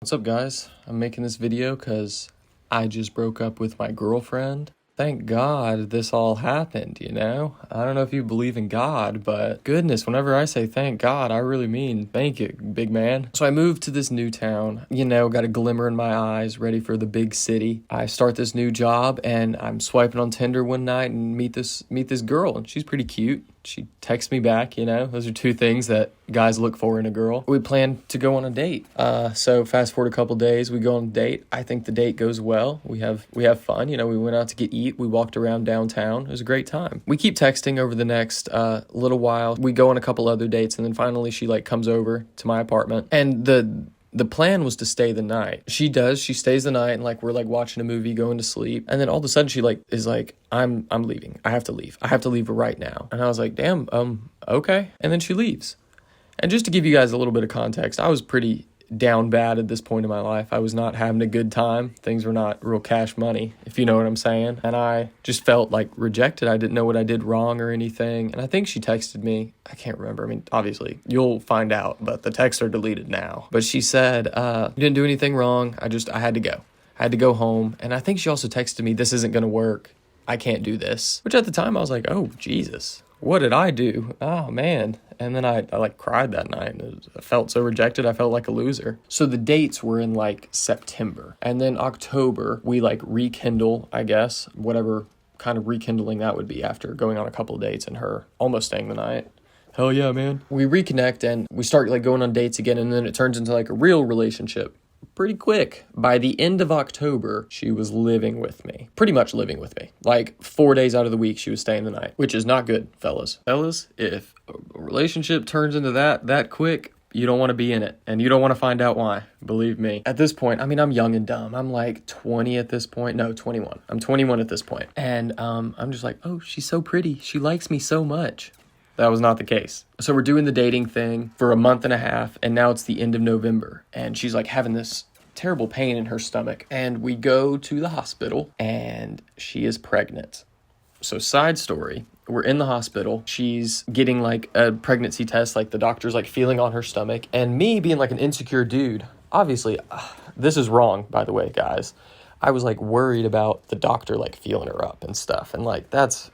What's up, guys? I'm making this video because I just broke up with my girlfriend. Thank God this all happened, you know? I don't know if you believe in God, but goodness, whenever I say thank God, I really mean thank you, big man. So I moved to this new town, got a glimmer in my eyes, ready for the big city. I start this new job and I'm swiping on Tinder one night and meet this girl, and she's pretty cute. She texts me back, those are two things that guys look for in a girl. We plan to go on a date. So fast forward a couple days, we go on a date. I think the date goes well. We have fun. We went out to eat. We walked around downtown. It was a great time. We keep texting over the next little while. We go on a couple other dates, and then finally she comes over to my apartment. And the plan was to stay the night. She stays the night, and we're watching a movie, going to sleep. And then all of a sudden she is like, I'm leaving. I have to leave. I have to leave right now. And I was like, damn, okay. And then she leaves. And just to give you guys a little bit of context, I was pretty down bad at this point in my life. I was not having a good time. Things were not real cash money, if you know what I'm saying. And I just felt rejected. I didn't know what I did wrong or anything. And I think she texted me. I can't remember. I mean, obviously, you'll find out, but the texts are deleted now. But she said, you didn't do anything wrong. I had to go. I had to go home. And I think she also texted me, this isn't going to work. I can't do this. Which at the time I was like, oh, Jesus. What did I do? Oh, man. And then I cried that night. I felt so rejected. I felt like a loser. So the dates were in September. And then October, we rekindle, I guess, whatever kind of rekindling that would be after going on a couple of dates and her almost staying the night. Hell yeah, man. We reconnect and we start going on dates again. And then it turns into a real relationship pretty quick. By the end of October, she was living with me. Pretty much living with me. 4 days out of the week, she was staying the night, which is not good, fellas. Fellas, if a relationship turns into that quick, you don't want to be in it, and you don't want to find out why. Believe me. At this point, I'm young and dumb. I'm 20 at this point. No, 21. I'm 21 at this point. And I'm just oh, she's so pretty. She likes me so much. That was not the case. So we're doing the dating thing for a month and a half, and now it's the end of November, and she's having this terrible pain in her stomach, and we go to the hospital, and she is pregnant. So side story, we're in the hospital. She's getting a pregnancy test, the doctor's feeling on her stomach, and me being an insecure dude, obviously, this is wrong, by the way, guys. I was worried about the doctor feeling her up and stuff. And that's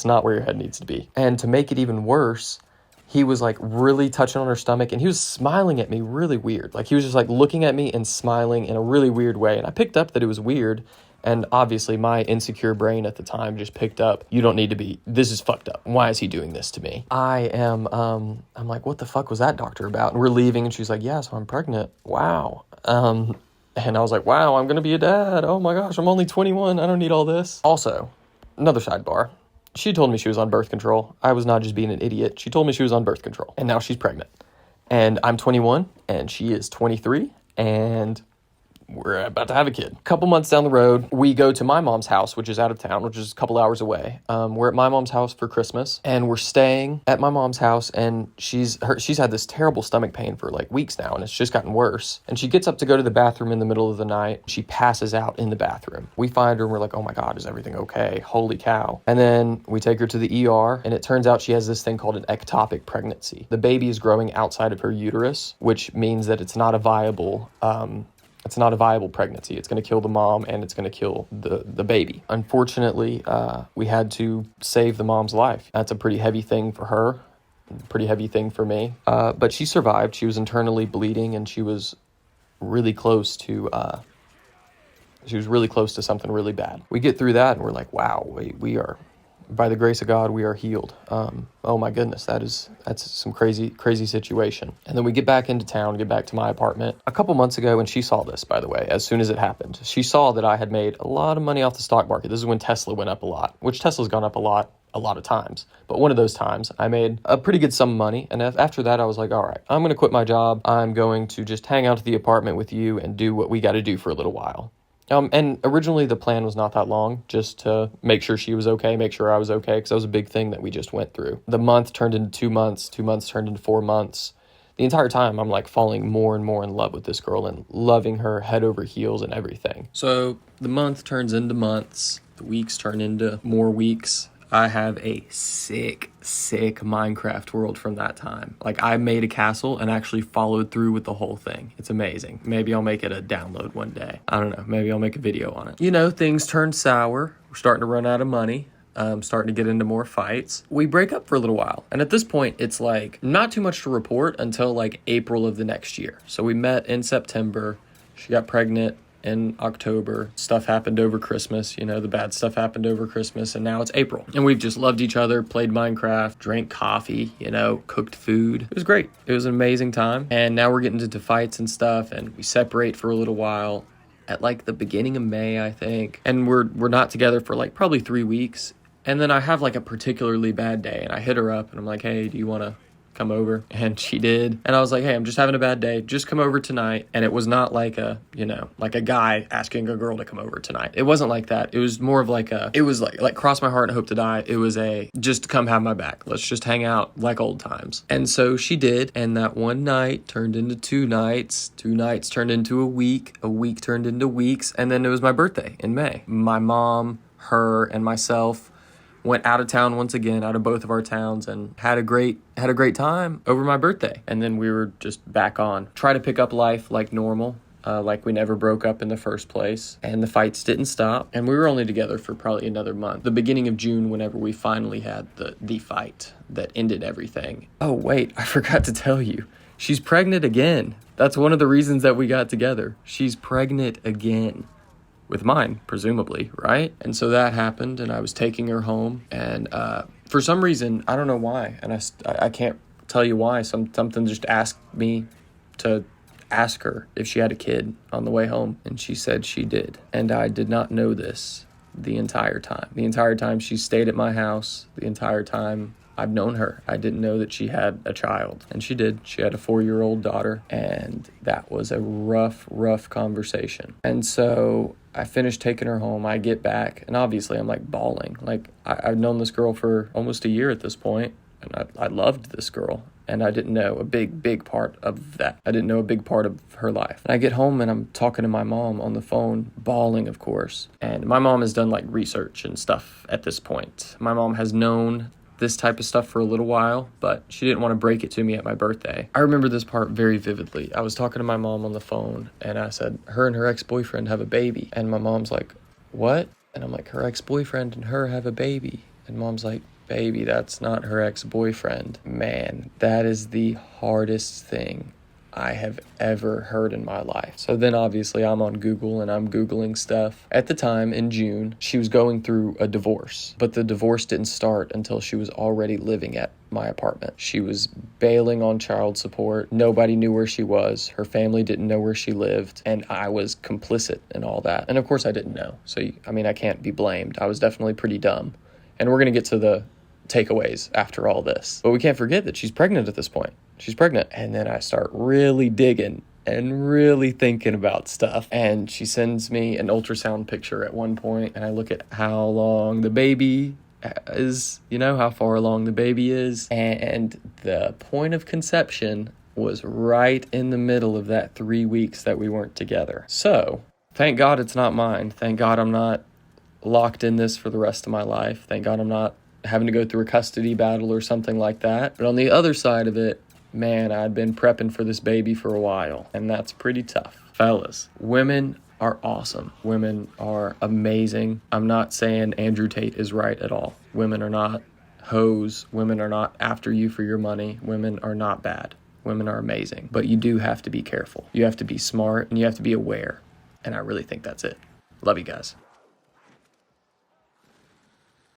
not where your head needs to be. And to make it even worse, he was really touching on her stomach, and he was smiling at me really weird. He was just looking at me and smiling in a really weird way. And I picked up that it was weird. And obviously my insecure brain at the time just picked up, you don't need to be, this is fucked up. Why is he doing this to me? I'm what the fuck was that doctor about? And we're leaving, and she's like, yeah, so I'm pregnant. Wow. And I was like, wow, I'm going to be a dad. Oh my gosh, I'm only 21. I don't need all this. Also, another sidebar. She told me she was on birth control. I was not just being an idiot. She told me she was on birth control. And now she's pregnant. And I'm 21, and she is 23, and we're about to have a kid. A couple months down the road, we go to my mom's house, which is out of town, which is a couple hours away. We're at my mom's house for Christmas, and we're staying at my mom's house, and she's had this terrible stomach pain for weeks now, and it's just gotten worse. And she gets up to go to the bathroom in the middle of the night. She passes out in the bathroom. We find her, and we're like, oh my God, is everything okay? Holy cow. And then we take her to the ER, and it turns out she has this thing called an ectopic pregnancy. The baby is growing outside of her uterus, which means that it's not a viable pregnancy. It's going to kill the mom, and it's going to kill the baby. Unfortunately, we had to save the mom's life. That's a pretty heavy thing for her, pretty heavy thing for me. But she survived. She was internally bleeding, and she was really close to something really bad. We get through that, and we're like, wow, we are, by the grace of God, we are healed. Oh my goodness, that's some crazy situation. And then we get back into town, get back to my apartment. A couple months ago, and she saw this, by the way, as soon as it happened, she saw that I had made a lot of money off the stock market. This is when Tesla went up a lot, which Tesla's gone up a lot of times. But one of those times, I made a pretty good sum of money. And after that, I was like, all right, I'm going to quit my job. I'm going to just hang out at the apartment with you and do what we got to do for a little while. And originally the plan was not that long, just to make sure she was okay, make sure I was okay, because that was a big thing that we just went through. The month turned into 2 months, 2 months turned into 4 months. The entire time I'm falling more and more in love with this girl and loving her head over heels and everything. So the month turns into months, the weeks turn into more weeks. I have a sick Minecraft world from that time. Like, I made a castle and actually followed through with the whole thing. It's amazing. Maybe I'll make it a download one day. I don't know. Maybe I'll make a video on it. You know, things turn sour. We're starting to run out of money. Starting to get into more fights. We break up for a little while. And at this point, it's like not too much to report until like April of the next year. So we met in September. She got pregnant in October. Stuff happened over Christmas. You know, the bad stuff happened over Christmas. And now it's April. And we've just loved each other, played Minecraft, drank coffee, you know, cooked food. It was great. It was an amazing time. And now we're getting into fights and stuff. And we separate for a little while at like the beginning of May, I think. And we're not together for like probably 3 weeks. And then I have like a particularly bad day and I hit her up and I'm like, hey, do you want to come over? And she did. And I was like, hey, I'm just having a bad day. Just come over tonight. And it was not like a, you know, like a guy asking a girl to come over tonight. It wasn't like that. It was more of like it was like cross my heart and hope to die. It was just come have my back. Let's just hang out like old times. And so she did. And that one night turned into 2 nights. 2 nights turned into a week. A week turned into weeks. And then it was my birthday in May. My mom, her, and myself went out of town once again, out of both of our towns, and had a great time over my birthday. And then we were just back on. Try to pick up life like normal, like we never broke up in the first place. And the fights didn't stop. And we were only together for probably another month. The beginning of June, whenever we finally had the fight that ended everything. Oh, wait, I forgot to tell you. She's pregnant again. That's one of the reasons that we got together. She's pregnant again. With mine, presumably, right? And so that happened, and I was taking her home, and for some reason, I don't know why, and I can't tell you why, something just asked me to ask her if she had a kid on the way home, and she said she did, and I did not know this the entire time. The entire time she stayed at my house, the entire time I've known her, I didn't know that she had a child. And she did. She had a 4-year-old daughter. And that was a rough conversation. And so I finished taking her home. I get back. And obviously I'm like bawling. Like I've known this girl for almost a year at this point. And I loved this girl. And I didn't know a big part of that. I didn't know a big part of her life. And I get home and I'm talking to my mom on the phone, bawling, of course. And my mom has done like research and stuff at this point. My mom has known this type of stuff for a little while, but she didn't want to break it to me at my birthday. I remember this part very vividly. I was talking to my mom on the phone and I said, her and her ex-boyfriend have a baby. And my mom's like, what? And I'm like, her ex-boyfriend and her have a baby. And mom's like, baby, that's not her ex-boyfriend. Man, that is the hardest thing I have ever heard in my life. So then obviously I'm on Google and I'm Googling stuff. At the time in June, she was going through a divorce, but the divorce didn't start until she was already living at my apartment. She was bailing on child support. Nobody knew where she was. Her family didn't know where she lived. And I was complicit in all that. And of course I didn't know. So, I mean, I can't be blamed. I was definitely pretty dumb. And we're going to get to the takeaways after all this. But we can't forget that she's pregnant at this point. She's pregnant. And then I start really digging and really thinking about stuff. And she sends me an ultrasound picture at one point, and I look at how long the baby is, you know, how far along the baby is. And the point of conception was right in the middle of that 3 weeks that we weren't together. So thank God it's not mine. Thank God I'm not locked in this for the rest of my life. Thank God I'm not having to go through a custody battle or something like that. But on the other side of it, man, I'd been prepping for this baby for a while, and that's pretty tough. Fellas, women are awesome. Women are amazing. I'm not saying Andrew Tate is right at all. Women are not hoes. Women are not after you for your money. Women are not bad. Women are amazing. But you do have to be careful. You have to be smart, and you have to be aware. And I really think that's it. Love you guys.